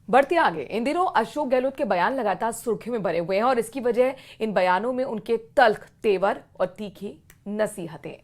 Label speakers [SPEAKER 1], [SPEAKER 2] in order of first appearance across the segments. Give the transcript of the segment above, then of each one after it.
[SPEAKER 1] बढ़ते आगे, इन दिनों अशोक गहलोत के बयान लगातार सुर्खियों में बने हुए हैं और इसकी वजह इन बयानों में उनके तल्ख तेवर और तीखी नसीहतें।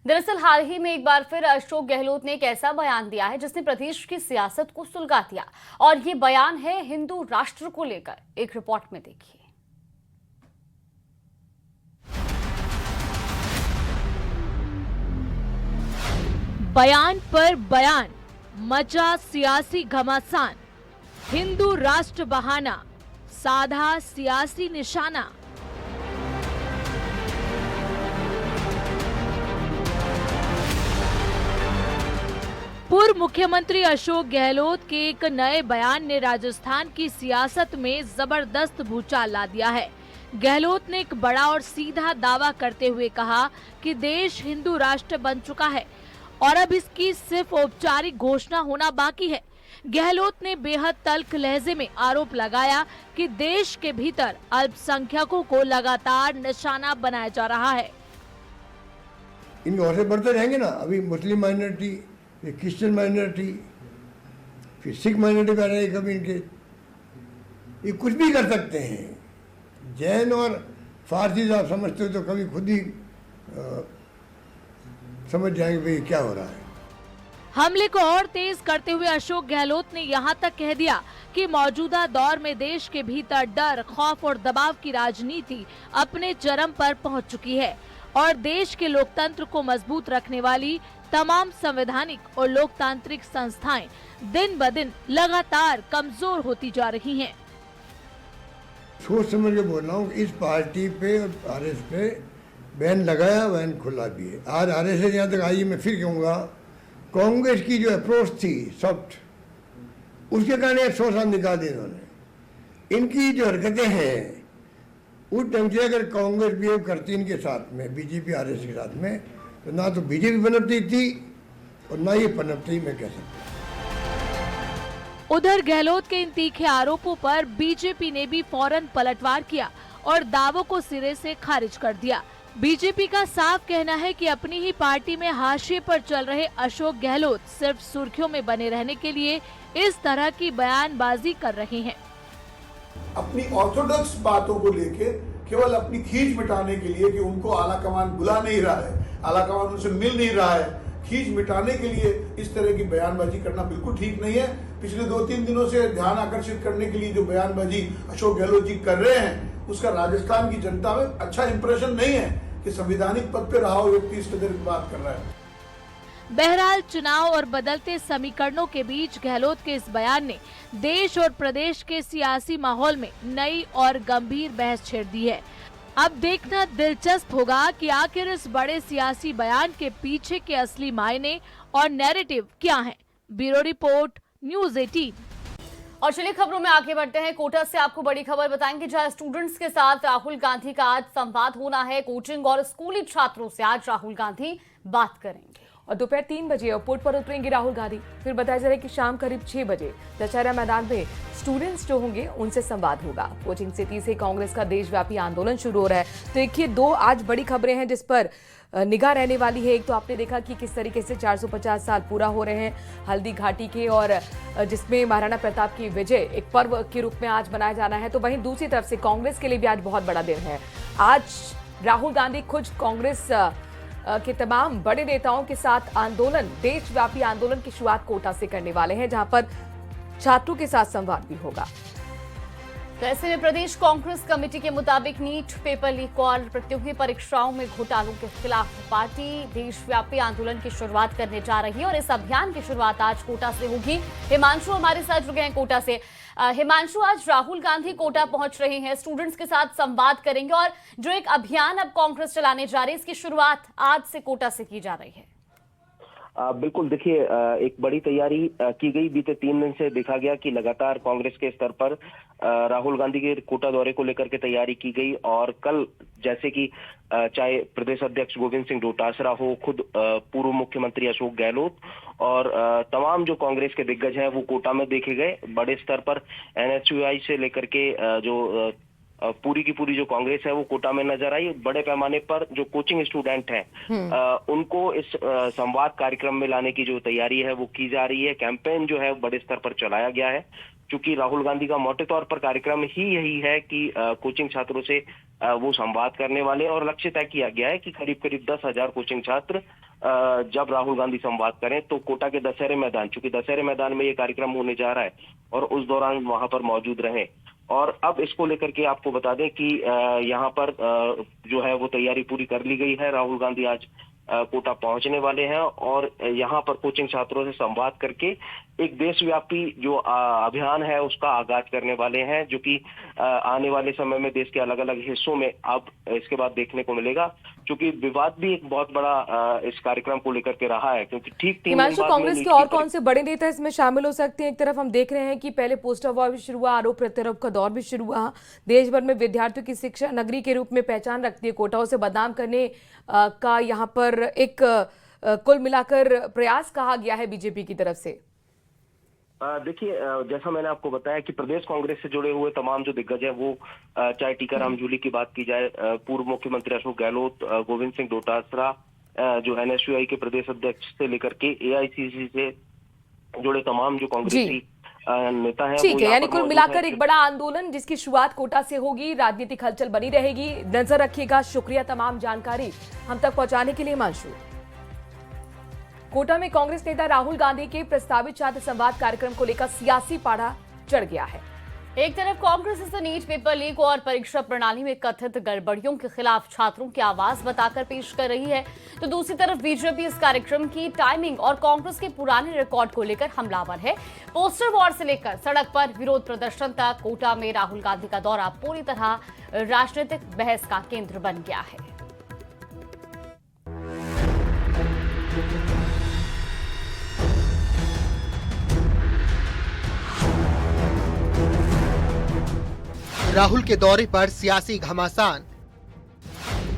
[SPEAKER 2] दरअसल हाल ही में एक बार फिर अशोक गहलोत ने एक ऐसा बयान दिया है जिसने प्रदेश की सियासत को सुलगा दिया, और ये बयान है हिंदू राष्ट्र को लेकर। एक रिपोर्ट में देखिए।
[SPEAKER 3] बयान पर बयान, मचा सियासी घमासान, हिंदू राष्ट्र बहाना, साधा सियासी निशाना। पूर्व मुख्यमंत्री अशोक गहलोत के एक नए बयान ने राजस्थान की सियासत में जबरदस्त भूचाल ला दिया है। गहलोत ने एक बड़ा और सीधा दावा करते हुए कहा कि देश हिंदू राष्ट्र बन चुका है और अब इसकी सिर्फ औपचारिक घोषणा होना बाकी है। गहलोत ने बेहद तल्ख लहजे में आरोप लगाया कि देश के भीतर अल्पसंख्यकों को लगातार निशाना बनाया जा रहा है।
[SPEAKER 4] इनके हौसले बढ़ते रहेंगे ना। अभी मुस्लिम माइनॉरिटी, फिर क्रिश्चियन माइनॉरिटी, फिर सिख माइनॉरिटी भी आ रही है। कभी इनके ये कुछ भी कर सकते हैं। जैन और फारसी आप समझते हो तो कभी खुद ही समझ जाएंगे भाई क्या हो रहा है।
[SPEAKER 3] हमले को और तेज करते हुए अशोक गहलोत ने यहां तक कह दिया कि मौजूदा दौर में देश के भीतर डर, खौफ और दबाव की राजनीति अपने चरम पर पहुंच चुकी है और देश के लोकतंत्र को मजबूत रखने वाली तमाम संवैधानिक और लोकतांत्रिक संस्थाएं दिन ब दिन लगातार कमजोर होती जा रही हैं।
[SPEAKER 4] सोच समझ के बोल रहा हूँ, इस पार्टी पे और आरएस पे बैन लगाया, बैन खुला भी है। आज आरएस यहाँ तक आई, मैं फिर कहूँगा, कांग्रेस की जो अप्रोच थी सॉफ्ट, उसके कारण 100 साल निकाल दिए इन्होंने। इनकी जो हरकतें हैं उस टाइम से अगर कांग्रेस बिहेव करती इनके साथ में, बीजेपी आरएस के साथ में, तो ना तो बीजेपी पनपती थी और ना ये पनपती, मैं कह सकता।
[SPEAKER 3] उधर गहलोत के इन तीखे आरोपों पर बीजेपी ने भी फौरन पलटवार किया और दावों को सिरे से खारिज कर दिया। बीजेपी का साफ कहना है कि अपनी ही पार्टी में हाशिए पर चल रहे अशोक गहलोत सिर्फ सुर्खियों में बने रहने के लिए इस तरह की बयानबाजी कर रहे हैं।
[SPEAKER 5] अपनी ऑर्थोडॉक्स बातों को लेके केवल अपनी खींच मिटाने के लिए कि उनको आलाकमान बुला नहीं रहा है, आलाकमान उनसे मिल नहीं रहा है, खींच मिटाने के लिए इस तरह की बयानबाजी करना बिल्कुल ठीक नहीं है। पिछले 2-3 दिनों से ध्यान आकर्षित करने के लिए जो बयानबाजी अशोक गहलोत जी कर रहे हैं, उसका राजस्थान की जनता में अच्छा इंप्रेशन नहीं है कि संवैधानिक पद पे रहा हुआ व्यक्ति इस तरह की बात कर रहा है।
[SPEAKER 3] बहरहाल चुनाव और बदलते समीकरणों के बीच गहलोत के इस बयान ने देश और प्रदेश के सियासी माहौल में नई और गंभीर बहस छेड़ दी है। अब देखना दिलचस्प होगा कि आखिर इस बड़े सियासी बयान के पीछे के असली मायने और नैरेटिव क्या हैं। Bureau report, news 18।
[SPEAKER 2] और चलिए खबरों में आगे बढ़ते हैं। कोटा से आपको बड़ी खबर बताएंगे, जहां स्टूडेंट्स के साथ राहुल गांधी का आज संवाद होना है। कोचिंग और स्कूली छात्रों से आज राहुल गांधी बात करेंगे
[SPEAKER 1] और दोपहर 3 बजे एयरपोर्ट पर उतरेंगे राहुल गांधी। फिर बताया जा रहा है कि शाम करीब 6 बजे दशहरा मैदान में स्टूडेंट्स जो होंगे उनसे संवाद होगा। कोचिंग सिटी से कांग्रेस का देशव्यापी आंदोलन शुरू हो रहा है। तो देखिए, 2 आज बड़ी खबरें हैं जिस पर निगाह रहने वाली है। एक तो आपने देखा कि किस तरीके से 450 साल पूरा हो रहे हैं हल्दी घाटी के, और जिसमें महाराणा प्रताप की विजय एक पर्व के रूप में आज मनाया जाना है। तो वहीं दूसरी तरफ से कांग्रेस के लिए भी आज बहुत बड़ा दिन है। आज राहुल गांधी खुद कांग्रेस के तमाम बड़े नेताओं के साथ आंदोलन, देशव्यापी आंदोलन की शुरुआत कोटा से करने वाले हैं, जहां पर छात्रों के साथ संवाद भी होगा।
[SPEAKER 2] तो ऐसे में प्रदेश कांग्रेस कमेटी के मुताबिक नीट पेपर लीक और प्रतियोगी परीक्षाओं में घोटालों के खिलाफ पार्टी देशव्यापी आंदोलन की शुरुआत करने जा रही है और इस अभियान की शुरुआत आज कोटा से होगी। हिमांशु हमारे साथ जुड़ गए हैं कोटा से। हिमांशु, आज राहुल गांधी कोटा पहुंच रहे हैं, स्टूडेंट्स के साथ संवाद करेंगे और जो एक अभियान अब कांग्रेस चलाने जा रही है, इसकी शुरुआत आज से कोटा से की जा रही है।
[SPEAKER 6] बिल्कुल, देखिए, एक बड़ी तैयारी की गई। बीते 3 दिन से देखा गया कि लगातार कांग्रेस के स्तर पर राहुल गांधी के कोटा दौरे को लेकर के तैयारी की गई और कल जैसे कि चाहे प्रदेश अध्यक्ष गोविंद सिंह डोटासरा हो, खुद पूर्व मुख्यमंत्री अशोक गहलोत और तमाम जो कांग्रेस के दिग्गज हैं वो कोटा में देखे गए। बड़े स्तर पर एनएसयूआई से लेकर के जो पूरी की पूरी जो कांग्रेस है वो कोटा में नजर आई। बड़े पैमाने पर जो कोचिंग स्टूडेंट हैं उनको इस संवाद कार्यक्रम में लाने की जो तैयारी है वो की जा रही है। कैंपेन जो है बड़े स्तर पर चलाया गया है। क्योंकि राहुल गांधी का मोटे तौर पर कार्यक्रम ही यही है कि कोचिंग छात्रों से वो संवाद करने वाले हैं और लक्ष्य तय किया गया है कि करीब करीब 10,000 कोचिंग छात्र जब राहुल गांधी संवाद करें तो कोटा के दशहरे मैदान, चूंकि दशहरे मैदान में ये कार्यक्रम होने जा रहा है और उस दौरान वहां पर मौजूद रहे। और अब इसको लेकर के आपको बता दें कि यहाँ पर जो है वो तैयारी पूरी कर ली गई है। राहुल गांधी आज कोटा पहुंचने वाले हैं और यहाँ पर कोचिंग छात्रों से संवाद करके एक देशव्यापी जो अभियान है उसका आगाज करने वाले हैं, जो कि आने वाले समय में देश के अलग अलग हिस्सों में अब इसके बाद देखने को मिलेगा, क्योंकि विवाद भी एक बहुत बड़ा इस कार्यक्रम को लेकर के रहा है। क्योंकि ठीक 3 दिन
[SPEAKER 1] हिमांशु,
[SPEAKER 6] बाद
[SPEAKER 1] कांग्रेस के और कौन से बड़े नेता इसमें शामिल हो सकते हैं? एक तरफ हम देख रहे हैं कि पहले पोस्टर वॉर भी शुरू हुआ, आरोप प्रत्यारोप का दौर भी शुरू हुआ। देश भर में विद्यार्थियों की शिक्षा नगरी के रूप में पहचान रखती है, कोटा उसे बदनाम करने का यहाँ पर एक कुल मिलाकर प्रयास कहा गया है बीजेपी की तरफ से।
[SPEAKER 6] देखिए, जैसा मैंने आपको बताया कि प्रदेश कांग्रेस से जुड़े हुए तमाम जो दिग्गज हैं वो चाहे टीकाराम जूली की बात की जाए, पूर्व मुख्यमंत्री अशोक गहलोत, गोविंद सिंह डोटासरा जो एनएसयूआई के प्रदेश अध्यक्ष से लेकर के एआईसीसी से जुड़े तमाम जो कांग्रेसी नेता हैं,
[SPEAKER 1] ठीक है, यानी कुल मिलाकर एक बड़ा आंदोलन जिसकी शुरुआत कोटा से होगी, राजनीतिक हलचल बनी रहेगी, नजर रखिएगा। शुक्रिया तमाम जानकारी हम तक पहुंचाने के लिए हिमांशु। कोटा में कांग्रेस नेता राहुल गांधी के प्रस्तावित छात्र संवाद कार्यक्रम को लेकर सियासी पारा चढ़ गया है।
[SPEAKER 2] एक तरफ कांग्रेस इसे नीट पेपर लीक और परीक्षा प्रणाली में कथित गड़बड़ियों के खिलाफ छात्रों की आवाज बताकर पेश कर रही है, तो दूसरी तरफ बीजेपी इस कार्यक्रम की टाइमिंग और कांग्रेस के पुराने रिकॉर्ड को लेकर हमलावर है। पोस्टर वॉर से लेकर सड़क पर विरोध प्रदर्शन तक कोटा में राहुल गांधी का दौरा पूरी तरह राजनीतिक बहस का केंद्र बन गया है।
[SPEAKER 7] राहुल के दौरे पर सियासी घमासान,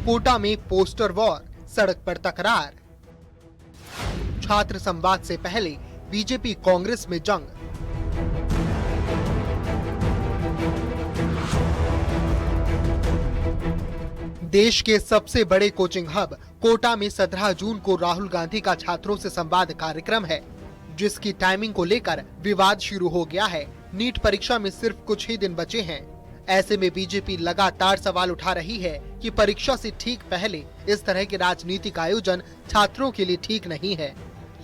[SPEAKER 7] कोटा में पोस्टर वॉर, सड़क पर तकरार, छात्र संवाद से पहले बीजेपी कांग्रेस में जंग। देश के सबसे बड़े कोचिंग हब कोटा में 17 जून को राहुल गांधी का छात्रों से संवाद कार्यक्रम है, जिसकी टाइमिंग को लेकर विवाद शुरू हो गया है। नीट परीक्षा में सिर्फ कुछ ही दिन बचे हैं। ऐसे में बीजेपी लगातार सवाल उठा रही है कि परीक्षा से ठीक पहले इस तरह के राजनीतिक आयोजन छात्रों के लिए ठीक नहीं है।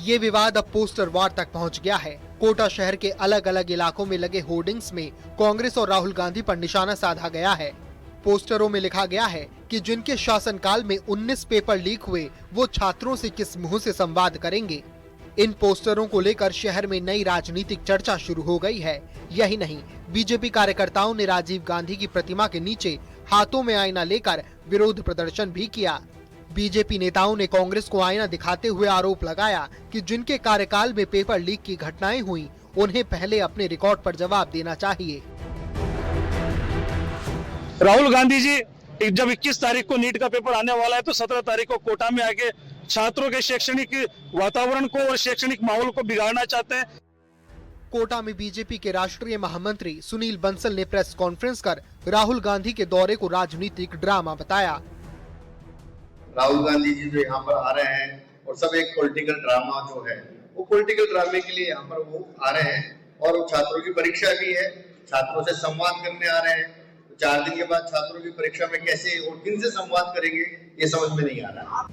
[SPEAKER 7] ये विवाद अब पोस्टर वॉर तक पहुंच गया है। कोटा शहर के अलग अलग इलाकों में लगे होर्डिंग्स में कांग्रेस और राहुल गांधी पर निशाना साधा गया है। पोस्टरों में लिखा गया है कि जिनके शासनकाल में 19 पेपर लीक हुए वो छात्रों से किस मुंह से संवाद करेंगे। इन पोस्टरों को लेकर शहर में नई राजनीतिक चर्चा शुरू हो गई है। यही नहीं, बीजेपी कार्यकर्ताओं ने राजीव गांधी की प्रतिमा के नीचे हाथों में आईना लेकर विरोध प्रदर्शन भी किया। बीजेपी नेताओं ने कांग्रेस को आईना दिखाते हुए आरोप लगाया कि जिनके कार्यकाल में पेपर लीक की घटनाएं हुई उन्हें पहले अपने रिकॉर्ड पर जवाब देना चाहिए।
[SPEAKER 8] राहुल गांधी जी जब 21 तारीख को नीट का पेपर आने वाला है तो 17 तारीख को कोटा में आके छात्रों के शैक्षणिक वातावरण को और शैक्षणिक माहौल को बिगाड़ना चाहते हैं।
[SPEAKER 7] कोटा में बीजेपी के राष्ट्रीय महामंत्री सुनील बंसल ने प्रेस कॉन्फ्रेंस कर राहुल गांधी के दौरे को राजनीतिक ड्रामा बताया।
[SPEAKER 9] राहुल गांधी जी जो यहाँ पर आ रहे हैं और सब एक पॉलिटिकल ड्रामा जो है वो पॉलिटिकल ड्रामे के लिए यहाँ पर वो आ रहे हैं और वो छात्रों की परीक्षा भी है, छात्रों से संवाद करने आ रहे हैं। 4 दिन के बाद छात्रों की परीक्षा में कैसे और किन से संवाद करेंगे ये समझ में नहीं आ रहा।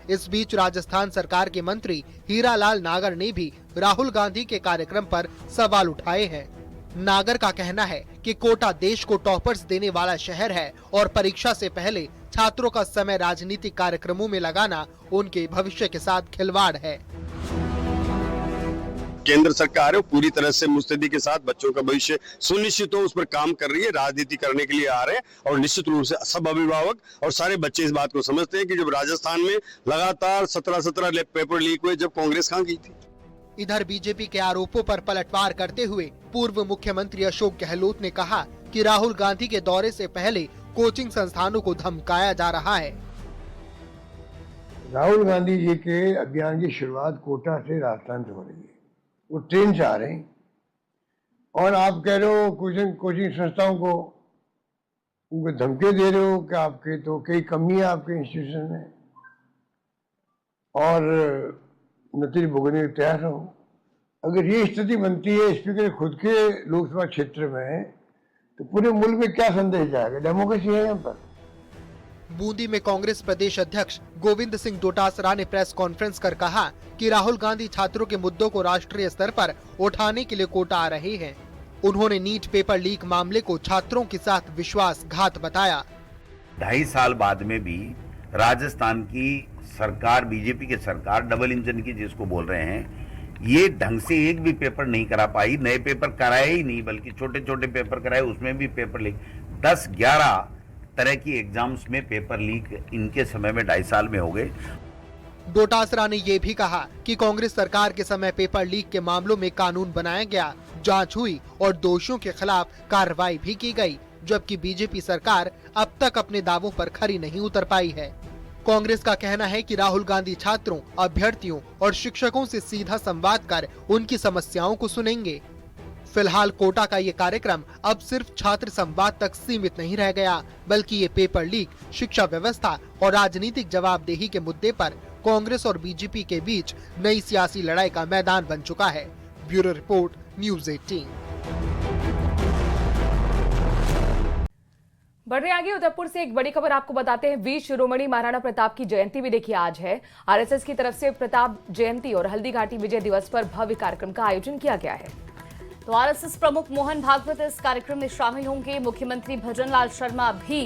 [SPEAKER 7] इस बीच राजस्थान सरकार के मंत्री हीरालाल नागर ने भी राहुल गांधी के कार्यक्रम पर सवाल उठाए हैं। नागर का कहना है कि कोटा देश को टॉपर्स देने वाला शहर है और परीक्षा से पहले छात्रों का समय राजनीतिक कार्यक्रमों में लगाना उनके भविष्य के साथ खिलवाड़ है।
[SPEAKER 10] केंद्र सरकार है पूरी तरह से मुस्तैदी के साथ बच्चों का भविष्य सुनिश्चित हो उस पर काम कर रही है, राजनीति करने के लिए आ रहे हैं और निश्चित रूप से सब अभिभावक और सारे बच्चे इस बात को समझते हैं कि जब राजस्थान में लगातार 17 पेपर लीक हुए, जब कांग्रेस कहां गई थी।
[SPEAKER 7] इधर बीजेपी के आरोपों पर पलटवार करते हुए पूर्व मुख्यमंत्री अशोक गहलोत ने कहा कि राहुल गांधी के दौरे से पहले कोचिंग संस्थानों को धमकाया जा रहा है।
[SPEAKER 4] राहुल गांधी जी के अभियान की शुरुआत कोटा से राजस्थान से हो रही है, वो ट्रेन से आ रहे हैं और आप कह रहे हो कोचिंग संस्थाओं को उनको धमके दे रहे हो कि आपके तो कई कमियां आपके इंस्टीट्यूशन में और नतीजे भुगतने के तैयार रहो। अगर ये स्थिति बनती है स्पीकर खुद के लोकसभा क्षेत्र में, तो पूरे मुल्क में क्या संदेश जाएगा? डेमोक्रेसी है यहाँ पर?
[SPEAKER 7] बूंदी में कांग्रेस प्रदेश अध्यक्ष गोविंद सिंह डोटासरा ने प्रेस कॉन्फ्रेंस कर कहा कि राहुल गांधी छात्रों के मुद्दों को राष्ट्रीय स्तर पर उठाने के लिए कोटा आ रहे हैं। उन्होंने नीट पेपर लीक मामले को छात्रों के साथ विश्वासघात बताया।
[SPEAKER 11] 2.5 साल बाद में भी राजस्थान की सरकार, बीजेपी की सरकार, डबल इंजन की जिसको बोल रहे हैं, ये ढंग से एक भी पेपर नहीं करा पाई। नए पेपर कराए ही नहीं, बल्कि छोटे छोटे पेपर कराए, उसमें भी पेपर लीक। 10-11 तरह की एग्जाम्स में पेपर लीक इनके समय में 2.5 साल में हो गए।
[SPEAKER 7] डोटासरा ने ये भी कहा कि कांग्रेस सरकार के समय पेपर लीक के मामलों में कानून बनाया गया, जांच हुई और दोषियों के खिलाफ कार्रवाई भी की गई, जबकि बीजेपी सरकार अब तक अपने दावों पर खरी नहीं उतर पाई है। कांग्रेस का कहना है कि राहुल गांधी छात्रों, अभ्यर्थियों और शिक्षकों से सीधा संवाद कर उनकी समस्याओं को सुनेंगे। फिलहाल कोटा का ये कार्यक्रम अब सिर्फ छात्र संवाद तक सीमित नहीं रह गया, बल्कि ये पेपर लीक, शिक्षा व्यवस्था और राजनीतिक जवाबदेही के मुद्दे पर कांग्रेस और बीजेपी के बीच नई सियासी लड़ाई का मैदान बन चुका है। Bureau report, news 18।
[SPEAKER 1] बढ़ रहे आगे उदयपुर से एक बड़ी खबर आपको बताते हैं। वीर शिरोमणि महाराणा प्रताप की जयंती भी देखिए आज है। आरएसएस की तरफ से प्रताप जयंती और हल्दीघाटी विजय दिवस पर भव्य कार्यक्रम का आयोजन किया गया है।
[SPEAKER 2] तो आरएसएस प्रमुख मोहन भागवत इस कार्यक्रम में शामिल होंगे। मुख्यमंत्री भजनलाल शर्मा भी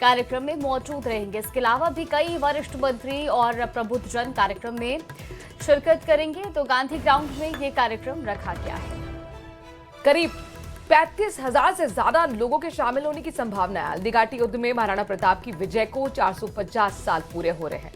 [SPEAKER 2] कार्यक्रम में मौजूद रहेंगे। इसके अलावा भी कई वरिष्ठ मंत्री और प्रबुद्धजन कार्यक्रम में शिरकत करेंगे। तो गांधी ग्राउंड में ये कार्यक्रम रखा गया है।
[SPEAKER 1] करीब 35,000 से ज्यादा लोगों के शामिल होने की संभावना है। हल्दीघाटी युद्ध में महाराणा प्रताप की विजय को 450 साल पूरे हो रहे हैं।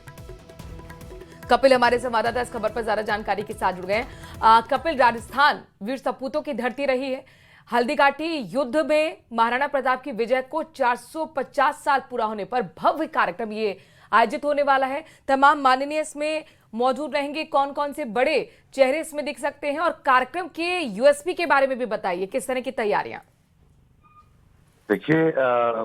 [SPEAKER 1] कपिल हमारे संवाददाता इस खबर पर ज्यादा जानकारी के साथ जुड़ गए हैं। कपिल, राजस्थान वीर सपूतों की धरती रही है। हल्दीघाटी युद्ध में महाराणा प्रताप की विजय को 450 साल पूरा होने पर भव्य कार्यक्रम ये आयोजित होने वाला है। तमाम माननीय इसमें मौजूद रहेंगे। कौन कौन से बड़े चेहरे इसमें दिख सकते हैं और कार्यक्रम के यूएसपी के बारे में भी बताइए, किस तरह की तैयारियां?
[SPEAKER 12] देखिए,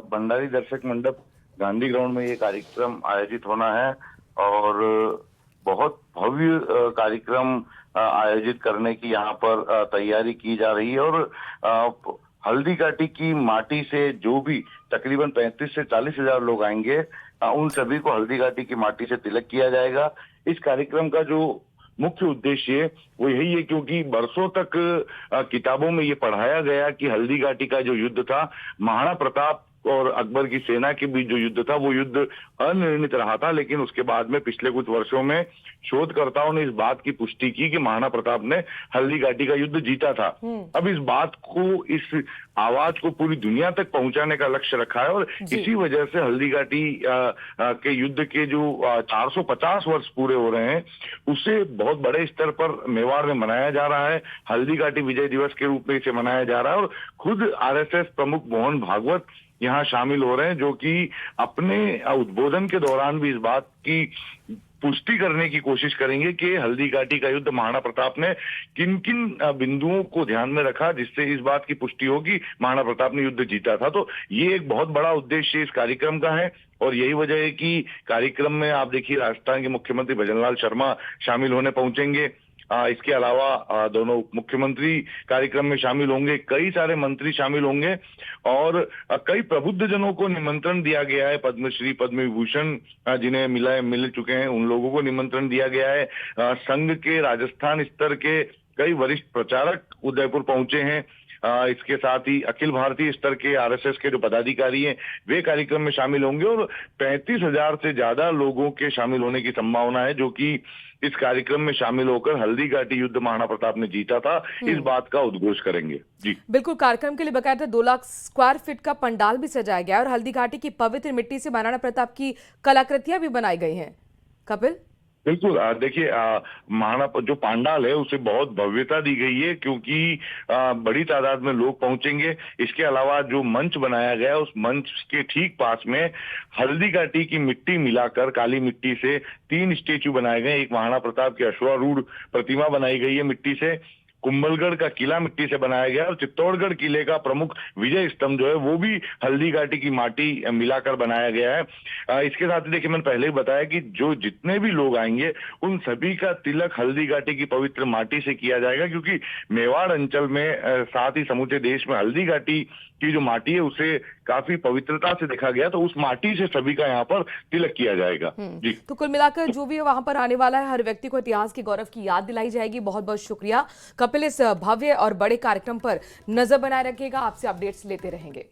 [SPEAKER 12] भंडारी दर्शक मंडप गांधी ग्राउंड में ये कार्यक्रम आयोजित होना है और बहुत भव्य कार्यक्रम आयोजित करने की यहाँ पर तैयारी की जा रही है। और हल्दीघाटी की माटी से जो भी तकरीबन 35 से 40 हजार लोग आएंगे, उन सभी को हल्दीघाटी की माटी से तिलक किया जाएगा। इस कार्यक्रम का जो मुख्य उद्देश्य वो यही है, क्योंकि बरसों तक किताबों में ये पढ़ाया गया कि हल्दीघाटी का जो युद्ध था, महाराणा प्रताप और अकबर की सेना के बीच जो युद्ध था, वो युद्ध अनिर्णित रहा था। लेकिन उसके बाद में पिछले कुछ वर्षों में शोधकर्ताओं ने इस बात की पुष्टि की कि महाराणा प्रताप ने हल्दीघाटी का युद्ध जीता था। अब इस बात को, इस आवाज को पूरी दुनिया तक पहुंचाने का लक्ष्य रखा है और इसी वजह से हल्दीघाटी के युद्ध के जो 450 वर्ष पूरे हो रहे हैं, उसे बहुत बड़े स्तर पर मेवाड़ में मनाया जा रहा है। हल्दीघाटी विजय दिवस के रूप में इसे मनाया जा रहा है और खुद आरएसएस प्रमुख मोहन भागवत यहाँ शामिल हो रहे हैं, जो कि अपने उद्बोधन के दौरान भी इस बात की पुष्टि करने की कोशिश करेंगे कि हल्दीघाटी का युद्ध महाराणा प्रताप ने किन किन बिंदुओं को ध्यान में रखा जिससे इस बात की पुष्टि हो कि महाराणा प्रताप ने युद्ध जीता था। तो ये एक बहुत बड़ा उद्देश्य इस कार्यक्रम का है और यही वजह है कि कार्यक्रम में आप देखिए राजस्थान के मुख्यमंत्री भजनलाल शर्मा शामिल होने पहुंचेंगे। इसके अलावा दोनों मुख्यमंत्री कार्यक्रम में शामिल होंगे, कई सारे मंत्री शामिल होंगे और कई प्रबुद्ध जनों को निमंत्रण दिया गया है। पद्मश्री, पद्म विभूषण जिन्हें मिल चुके हैं, उन लोगों को निमंत्रण दिया गया है। संघ के राजस्थान स्तर के कई वरिष्ठ प्रचारक उदयपुर पहुंचे हैं। इसके साथ ही अखिल भारतीय स्तर के आरएसएस के जो पदाधिकारी हैं, वे कार्यक्रम में शामिल होंगे और 35,000 से ज्यादा लोगों के शामिल होने की संभावना है, जो कि इस कार्यक्रम में शामिल होकर हल्दीघाटी युद्ध महाराणा प्रताप ने जीता था, इस बात का उद्घोष करेंगे। जी
[SPEAKER 1] बिल्कुल, कार्यक्रम के लिए बकायदा 2 लाख स्क्वायर फीट का पंडाल भी सजाया गया और हल्दीघाटी की पवित्र मिट्टी से महाराणा प्रताप की कलाकृतियां भी बनाई गई हैं। कपिल,
[SPEAKER 12] बिल्कुल, देखिए महाराणा जो पंडाल है उसे बहुत भव्यता दी गई है, क्योंकि बड़ी तादाद में लोग पहुंचेंगे। इसके अलावा जो मंच बनाया गया है, उस मंच के ठीक पास में हल्दीघाटी की मिट्टी मिलाकर, काली मिट्टी से 3 स्टेचू बनाए गए। एक महाराणा प्रताप की अश्वारूढ़ प्रतिमा बनाई गई है मिट्टी से कुंभलगढ़ का किला मिट्टी से बनाया गया और चित्तौड़गढ़ किले का प्रमुख विजय स्तंभ जो है वो भी हल्दी घाटी की माटी मिलाकर बनाया गया है। इसके साथ ही देखिए मैंने पहले ही बताया कि जो जितने भी लोग आएंगे उन सभी का तिलक हल्दी घाटी की पवित्र माटी से किया जाएगा, क्योंकि मेवाड़ अंचल में साथ ही समूचे देश में हल्दी घाटी की जो माटी है उसे काफी पवित्रता से देखा गया, तो उस माटी से सभी का यहाँ पर तिलक किया जाएगा। जी
[SPEAKER 1] तो कुल मिलाकर जो भी वहां पर आने वाला है हर व्यक्ति को इतिहास के गौरव की याद दिलाई जाएगी। बहुत बहुत शुक्रिया कपिल, इस भव्य और बड़े कार्यक्रम पर नजर बनाए रखिएगा, आपसे अपडेट्स लेते रहेंगे।